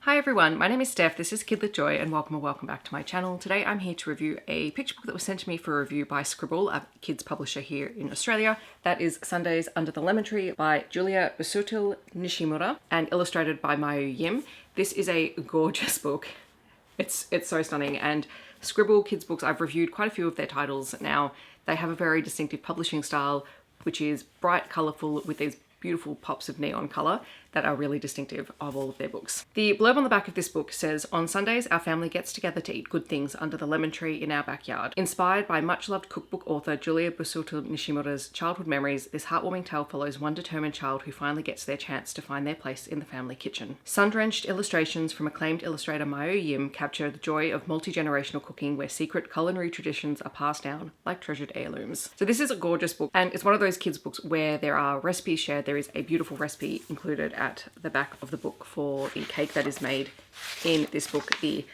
Hi everyone, my name is Steph, this is Kidlit Joy, and welcome back to my channel. Today I'm here to review a picture book that was sent to me for review by Scribble, a kids publisher here in Australia. That is Sundays Under the Lemon Tree by Busuttil Nishimura and illustrated by Myo Yim. This is a gorgeous book. It's so stunning, and Scribble kids books, I've reviewed quite a few of their titles now. They have a very distinctive publishing style, which is bright, colourful, with these beautiful pops of neon colour that are really distinctive of all of their books. The blurb on the back of this book says, "On Sundays, our family gets together to eat good things under the lemon tree in our backyard." Inspired by much-loved cookbook author Busuttil Nishimura's childhood memories, this heartwarming tale follows one determined child who finally gets their chance to find their place in the family kitchen. Sun-drenched illustrations from acclaimed illustrator Myo Yim capture the joy of multi-generational cooking where secret culinary traditions are passed down like treasured heirlooms. So this is a gorgeous book, and it's one of those kids books where there are recipes shared. There is a beautiful recipe included at the back of the book for the cake that is made in this book, the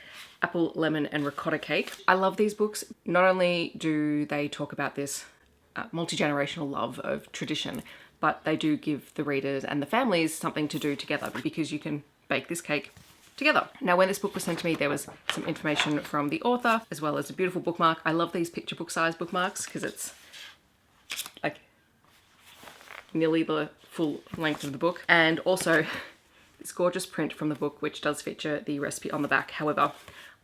apple, lemon and ricotta cake. I love these books. Not only do they talk about this multi-generational love of tradition, but they do give the readers and the families something to do together, because you can bake this cake together. Now, when this book was sent to me, there was some information from the author as well as a beautiful bookmark. I love these picture book size bookmarks because it's like nearly the full length of the book, and also this gorgeous print from the book, which does feature the recipe on the back. However,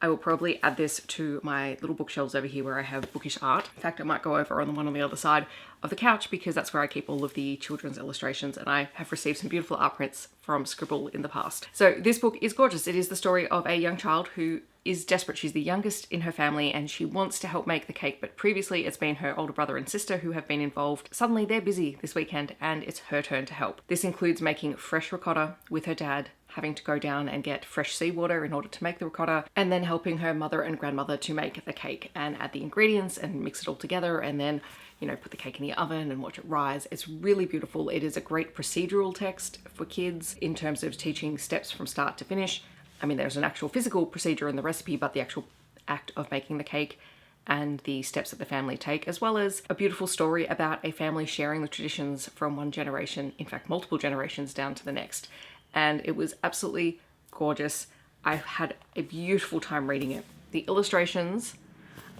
I will probably add this to my little bookshelves over here where I have bookish art. In fact, I might go over on the one on the other side of the couch because that's where I keep all of the children's illustrations, and I have received some beautiful art prints from Scribble in the past. So this book is gorgeous. It is the story of a young child who is desperate. She's the youngest in her family and she wants to help make the cake, but previously it's been her older brother and sister who have been involved. Suddenly they're busy this weekend and it's her turn to help. This includes making fresh ricotta with her dad, having to go down and get fresh seawater in order to make the ricotta, and then helping her mother and grandmother to make the cake and add the ingredients and mix it all together, and then, you know, put the cake in the oven and watch it rise. It's really beautiful. It is a great procedural text for kids in terms of teaching steps from start to finish. I mean, there's an actual physical procedure in the recipe, but the actual act of making the cake and the steps that the family take, as well as a beautiful story about a family sharing the traditions from one generation, in fact, multiple generations down to the next. And it was absolutely gorgeous. I had a beautiful time reading it. The illustrations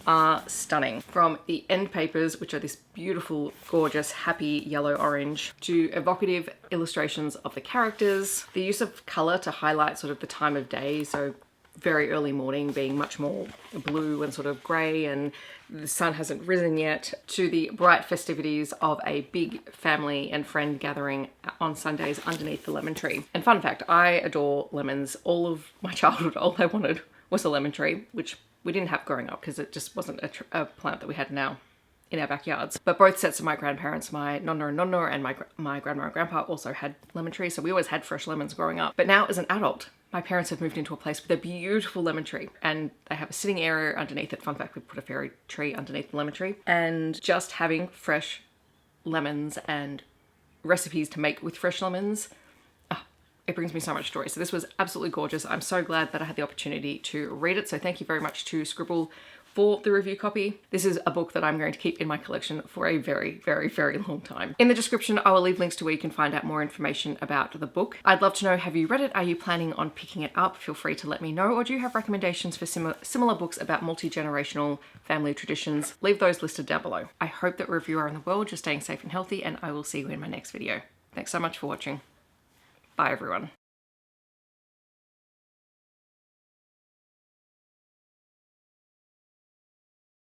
are stunning. From the end papers, which are this beautiful, gorgeous, happy yellow-orange, to evocative illustrations of the characters. The use of colour to highlight sort of the time of day, so very early morning being much more blue and sort of grey and the sun hasn't risen yet, to the bright festivities of a big family and friend gathering on Sundays underneath the lemon tree. And fun fact, I adore lemons. All of my childhood, all I wanted was a lemon tree, which we didn't have growing up because it just wasn't a plant that we had now in our backyards. But both sets of my grandparents, my nonna and nonna and my grandma and grandpa, also had lemon trees, so we always had fresh lemons growing up. But now as an adult, my parents have moved into a place with a beautiful lemon tree, and they have a sitting area underneath it. Fun fact, we put a fairy tree underneath the lemon tree. And just having fresh lemons and recipes to make with fresh lemons, it brings me so much joy. So this was absolutely gorgeous. I'm so glad that I had the opportunity to read it. So thank you very much to Scribble for the review copy. This is a book that I'm going to keep in my collection for a very, very, very long time. In the description, I will leave links to where you can find out more information about the book. I'd love to know, have you read it? Are you planning on picking it up? Feel free to let me know. Or do you have recommendations for similar books about multi-generational family traditions? Leave those listed down below. I hope that wherever you are in the world, you're staying safe and healthy, and I will see you in my next video. Thanks so much for watching. Bye everyone.